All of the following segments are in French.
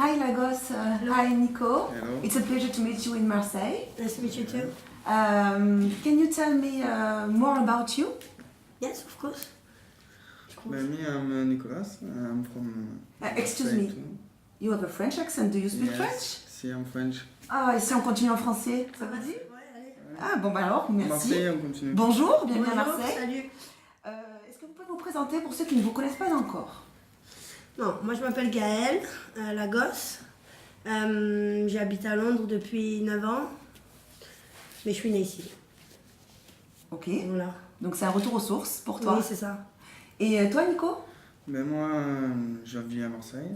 Hi Lagos, hi Nico. Hello. It's a pleasure to meet you in Marseille. Nice to meet you too. Can you tell me more about you? Yes, of course. Me, I'm Nicolas. I'm from. Excuse Marseille me, too. you have a French accent, do you speak Yes. French? Si, I'm French. Ah, et si on continue en français, ça vous dit? Ouais, allez. Ah bon bah alors, merci. Marseille, on continue. Bonjour, bienvenue à Bonjour, Marseille. salut. Est-ce que vous pouvez vous présenter pour ceux qui ne vous connaissent pas encore? Non, moi je m'appelle Gaëlle Lagos. J'habite à Londres depuis 9 ans. Mais je suis née ici. Ok, Voilà. donc c'est un retour aux sources pour toi. Oui, c'est ça. Et toi Nico? Moi, je vis à Marseille.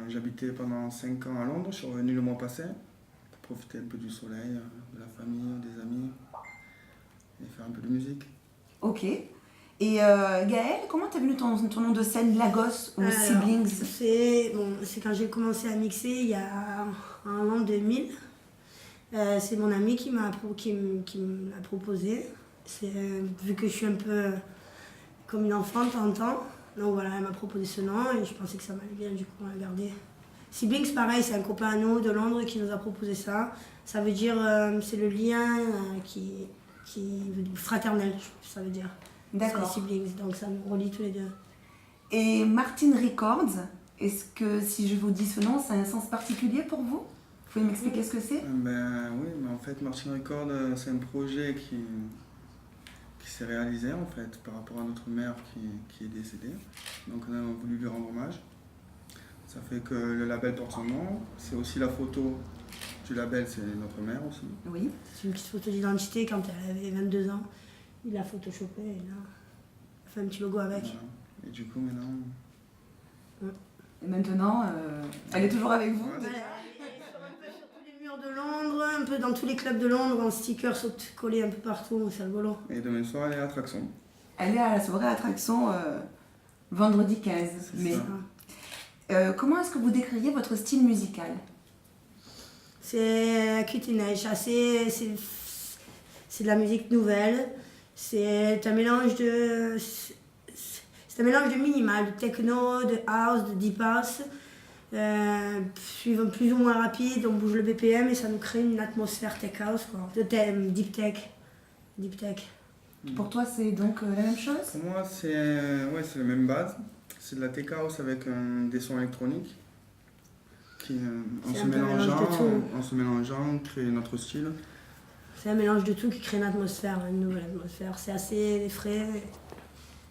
J'habitais pendant 5 ans à Londres. Je suis revenu le mois passé pour profiter un peu du soleil, de la famille, des amis et faire un peu de musique. Ok. Et Gaëlle, comment t'es venu ton nom de scène Lagos ou Alors, Siblings? c'est quand j'ai commencé à mixer il y a en l'an 2000. C'est mon ami qui me l'a proposé. Vu que je suis un peu comme une enfant de temps en temps. Donc voilà, elle m'a proposé ce nom et je pensais que ça m'allait bien, du coup on l'a gardé. Siblings, pareil, c'est un copain à nous de Londres qui nous a proposé ça. Ça veut dire, c'est le lien qui fraternel, ça veut dire. D'accord. C'est les siblings, donc ça nous relie tous les deux. Et Martin Records, est-ce que si je vous dis ce nom, ça a un sens particulier pour vous? Vous pouvez m'expliquer ce que c'est? Oui, mais en fait, Martin Record, c'est un projet qui s'est réalisé en fait par rapport à notre mère qui est décédée. Donc on a voulu lui rendre hommage. Ça fait que le label porte son nom. C'est aussi la photo du label, c'est notre mère aussi. Oui. C'est une petite photo d'identité quand elle avait 22 ans. Il l'a photoshopé et là, il a fait un petit logo avec. Voilà. Et du coup maintenant. Et maintenant, elle est toujours avec vous? Ouais. Voilà, un peu sur tous les murs de Londres, un peu dans tous les clubs de Londres, en stickers collés un peu partout, c'est rigolo. Et demain soir, elle est à Traxon. Elle est à la soirée attraction vendredi 15 mai. ça. Comment est-ce que vous décririez votre style musical? C'est cuitinage, c'est de la musique nouvelle, c'est un mélange de minimal, de techno, de house, de deep house, plus ou moins rapide, on bouge le BPM et ça nous crée une atmosphère tech house, quoi. De deep tech. Pour toi, c'est donc la même chose? Pour moi, c'est la même base. C'est de la tech house avec des sons électroniques qui, en C'est un peu un mélange de tout. en se mélangeant, créent notre style. C'est un mélange de tout qui crée une atmosphère, une nouvelle atmosphère. C'est assez frais,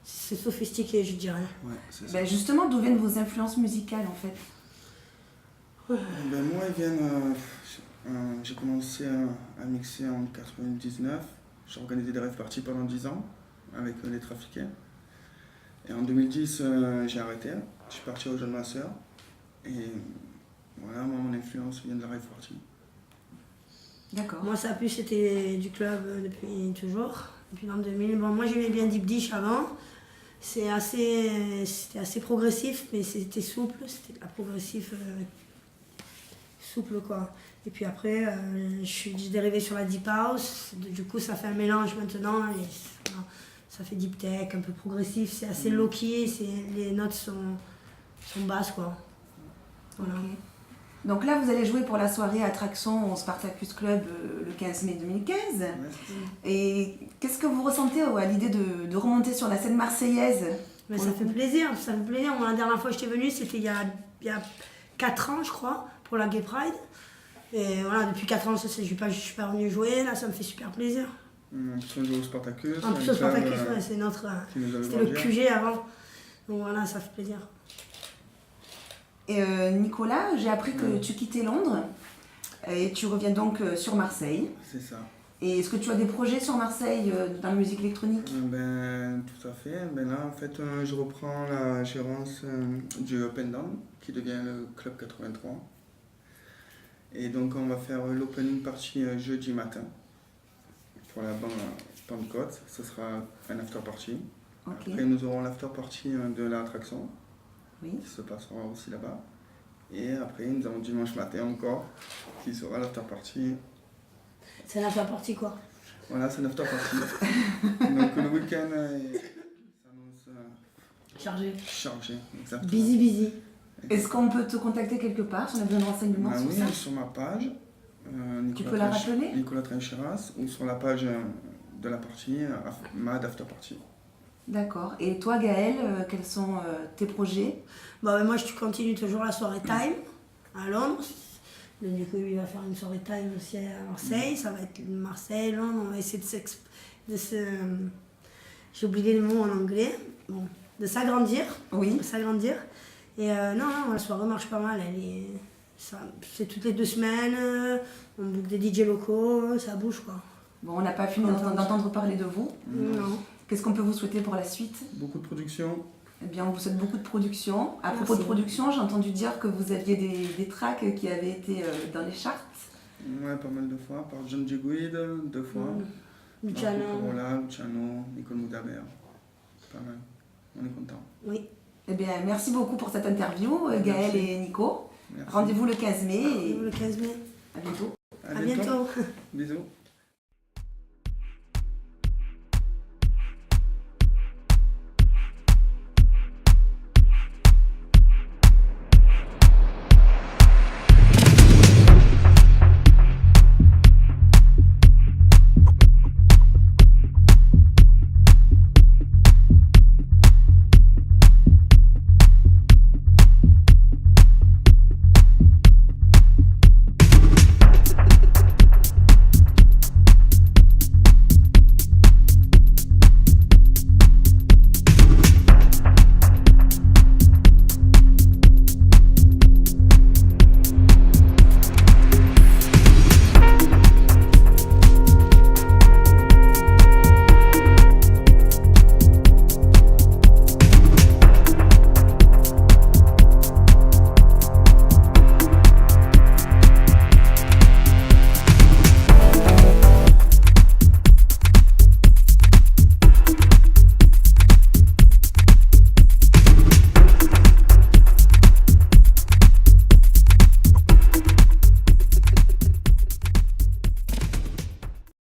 c'est sophistiqué, je dirais. Ouais, c'est ça. Ben justement, d'où viennent vos influences musicales en fait? Moi, ils viennent. J'ai commencé à mixer en 99. J'ai organisé des rave parties pendant 10 ans avec les trafiqués. Et en 2010, j'ai arrêté. Je suis parti au Jeune Masseur. Et voilà, moi, mon influence vient de la rave party. D'accord. Moi, ça a pu, c'était du club depuis toujours, depuis l'an 2000. Bon, moi, j'aimais bien Deep Dish avant. C'était assez progressif, mais c'était souple. C'était de la progressif souple, quoi. Et puis après, je suis dérivée sur la Deep House. Du coup, ça fait un mélange maintenant. Et ça fait Deep Tech, un peu progressif. C'est assez low-key. Les notes sont basses, quoi. Voilà. Ok. Donc là, vous allez jouer pour la soirée Attraction au Spartacus Club le 15 mai 2015. Ouais. Et qu'est-ce que vous ressentez à l'idée de remonter sur la scène marseillaise? Mais ça fait plaisir, ça fait plaisir. Moi, la dernière fois que j'étais venue, c'était il y a 4 ans, je crois, pour la Gay Pride. Et voilà, depuis 4 ans, je suis pas venue jouer, là, ça me fait super plaisir. En plus, on joue au Spartacus. En plus, au Spartacus, ouais, c'était le QG avant. Donc voilà, ça fait plaisir. Et Nicolas, j'ai appris que tu quittais Londres et tu reviens donc sur Marseille. C'est ça. Et est-ce que tu as des projets sur Marseille dans la musique électronique? Tout à fait. Là, en fait, je reprends la gérance du Open Down, qui devient le Club 83. Et donc, on va faire l'opening party jeudi matin pour la bande Pentecôte. Ce sera un after party. Okay. Après, nous aurons l'after party de l'attraction, Oui. qui se passera aussi là-bas. Et après, nous avons dimanche matin encore, qui sera l'after party. C'est l'after party, quoi. Voilà, c'est l'after party. Donc le week-end s'annonce Chargé. chargé. Exactement. Busy. Est-ce qu'on peut te contacter quelque part si on a besoin de renseignements Ah sur oui, ça? sur ma page, Tu peux la rappeler? Nicolas Trincheras, ou sur la page de la partie MAD After Party. D'accord. Et toi, Gaëlle, quels sont tes projets? Bon, moi, je continue toujours la soirée Time à Londres. Le Nico, il va faire une soirée Time aussi à Marseille. Ça va être Marseille, Londres. On va essayer de se... J'ai oublié le mot en anglais. Bon, de s'agrandir. Oui. De s'agrandir. Et non, la soirée marche pas mal. C'est toutes les 2 semaines. On boucle des DJ locaux. Ça bouge, quoi. Bon, on n'a pas fini d'entendre parler de vous. Non. Qu'est-ce qu'on peut vous souhaiter pour la suite? Beaucoup de production. Eh bien, on vous souhaite beaucoup de production. À Merci. propos de production, j'ai entendu dire que vous aviez des tracks qui avaient été dans les charts. Ouais, pas mal de fois. Par John J. Guid, 2 fois. Luciano. Marco Corolla, Luciano, Nicole Moudaber. Pas mal. On est content. Oui. Eh bien, merci beaucoup pour cette interview, Gaëlle Merci. et Nico. Merci. Rendez-vous le 15 mai et Le 15 mai. à bientôt. À bientôt. Bisous.